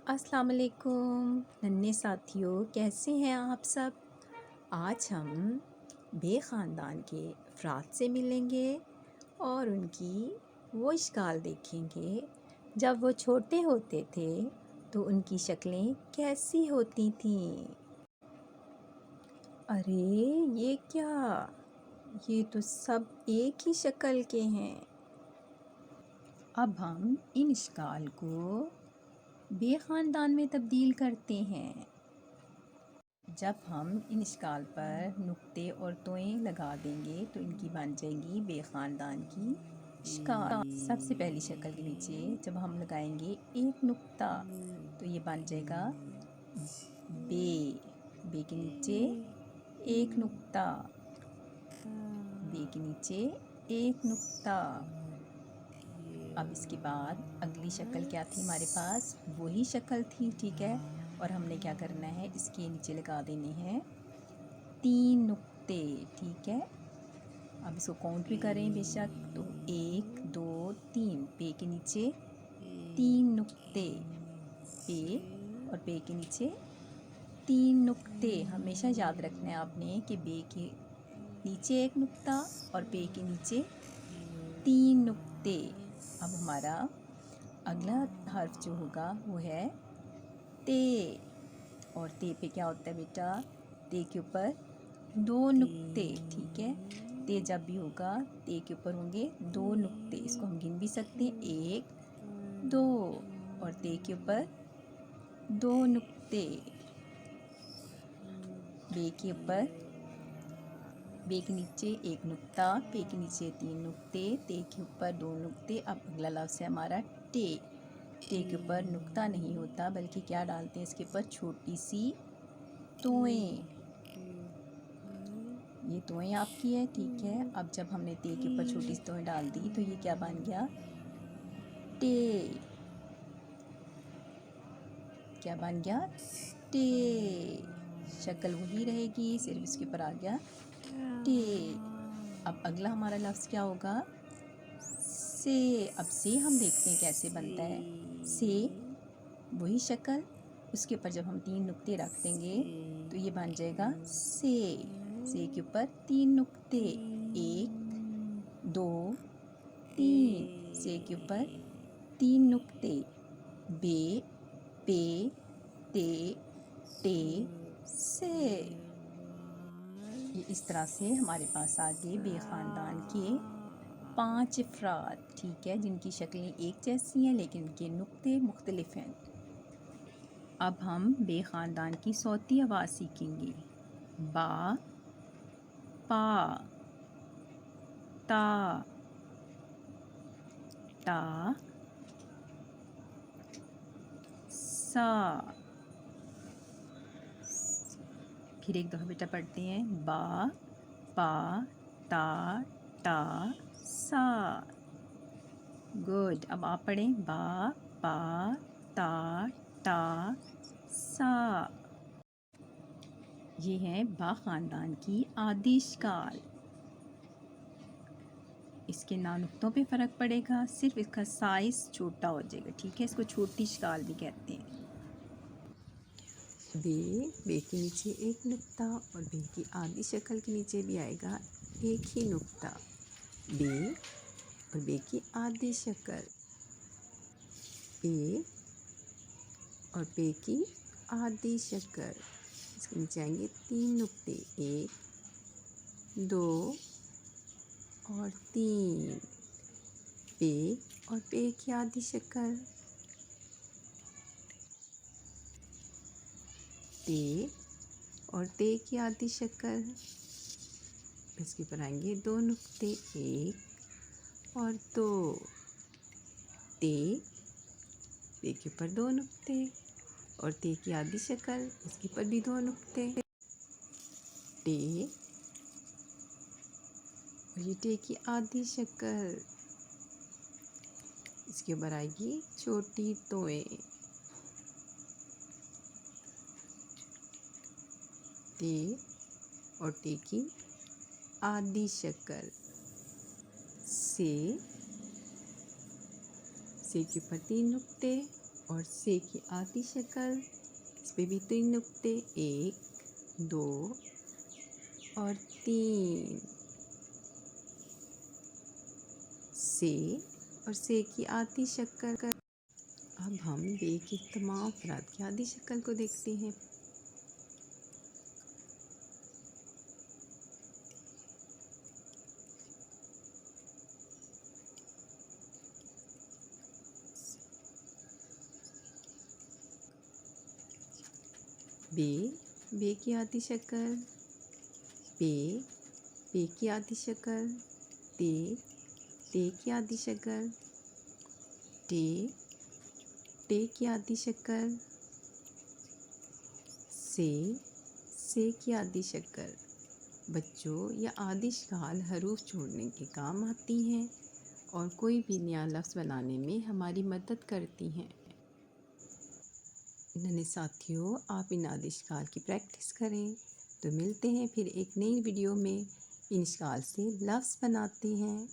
अस्सलाम वालेकुम नन्हे साथियों, कैसे हैं आप सब। आज हम बे ख़ानदान के अफराद से मिलेंगे और उनकी वो इश्काल देखेंगे जब वो छोटे होते थे तो उनकी शक्लें कैसी होती थीं। अरे ये क्या, ये तो सब एक ही शक्ल के हैं। अब हम इन इश्काल को बे ख़ानदान में तब्दील करते हैं। जब हम इन इश्काल पर नुक्ते और तोएं लगा देंगे तो इनकी बन जाएंगी बे ख़ानदान की इश्काल। सबसे पहली शक्ल के नीचे जब हम लगाएंगे एक नुक्ता तो ये बन जाएगा बे। बे के नीचे एक नुक्ता, बे के नीचे एक नुक्ता। अब इसके बाद अगली शक्ल क्या थी हमारे पास, वही शक्ल थी, ठीक है। और हमने क्या करना है, इसके नीचे लगा देने हैं 3 नुक्ते, ठीक है। अब इसको काउंट भी करें बेशक, तो 1 2 3। पे के नीचे 3 नुक्ते, पे और पे के नीचे 3 नुक्ते। हमेशा याद रखना है आपने कि बे के नीचे एक नुक्ता और पे के नीचे 3 नुक्ते। अब हमारा अगला हर्फ जो होगा वो है ते। और ते पे क्या होता है बेटा, ते के ऊपर 2 नुक्ते, ठीक है। ते जब भी होगा ते के ऊपर होंगे 2 नुक्ते। इसको हम गिन भी सकते हैं, 1 2। और ते के ऊपर 2 नुक्ते। बे के ऊपर, बे के नीचे एक नुक्ता, पे के नीचे 3 नुक्ते, ते के ऊपर 2 नुक्ते। अब अगला लफ्ज़ है हमारा टे। टे के ऊपर नुक्ता नहीं होता बल्कि क्या डालते हैं इसके ऊपर, छोटी सी तोएं। ये तोएं आपकी है, ठीक है। अब जब हमने ते के ऊपर छोटी सी तोएं डाल दी तो ये क्या बन गया, टे। क्या बन गया, टे। शक्ल वही रहेगी, सिर्फ इसके ऊपर आ गया टे। अब अगला हमारा लफ्ज़ क्या होगा, से। अब से हम देखते हैं कैसे बनता है। से वही शक्ल, उसके ऊपर जब हम 3 नुक्ते रख देंगे तो ये बन जाएगा से। से के ऊपर 3 नुक्ते, 1 2 3। से के ऊपर 3 नुक्ते, बे पे ते टे से। ये इस तरह से हमारे पास आ गए बे ख़ानदान के 5 अफराद, ठीक है, जिनकी शक्लें एक जैसी हैं लेकिन उनके नुक्ते मुख्तलिफ हैं। अब हम बे ख़ानदान की सौती आवाज़ सीखेंगे। बा, पा, ता, टा, सा। फिर एक दफ़ा बेटा पढ़ते हैं, बा, पा, ता, टा, सा। गुड। अब आप पढ़ें, बा, पा, ता, टा, सा। ये है बा ख़ानदान की आदि इश्काल। इसके ना नुक्तों पे फ़र्क पड़ेगा, सिर्फ इसका साइज़ छोटा हो जाएगा, ठीक है। इसको छोटी इश्काल भी कहते हैं। बे, बे के नीचे एक नुक्ता और बे की आधी शक्ल के नीचे भी आएगा एक ही नुक्ता। बे और बे की आधी शक्ल, बे और बे की आधी शक्ल। इसके नीचे आएंगे 3 नुक्ते, 1 2 और 3। पे और पे की आधी शक्ल, ते और ते की आधी शक्ल। इसके ऊपर आएंगे 2 नुक्ते, 1 और 2। ते, पे के ऊपर 2 नुक्ते और ते की आधी शक्ल, इसके ऊपर भी 2 नुक्ते। टे और ये टे की आधी शक्ल, इसके ऊपर आएगी छोटी तोएं। टे और टे की आधी शक्ल, से के ऊपर 3 नुक्ते और से की आधी शक्ल, इस पे भी 3 नुक्ते, 1 2 और 3। से और से की आधी शक्ल। अब हम बे के तमाम अफराद की आधी शक्ल को देखते हैं। बे की आधी शक्ल, पे की आधी शक्ल, ते की आधी शक्ल, टे की आधी शक्ल, से की आधी शक्ल। बच्चों, यह आधी शक्ल हरूफ छोड़ने के काम आती हैं और कोई भी नया लफ्ज़ बनाने में हमारी मदद करती हैं। नन्हे साथियों, आप इन आधी शक्ल की प्रैक्टिस करें। तो मिलते हैं फिर एक नई वीडियो में। इन शक्ल से लफ्ज़ बनाते हैं।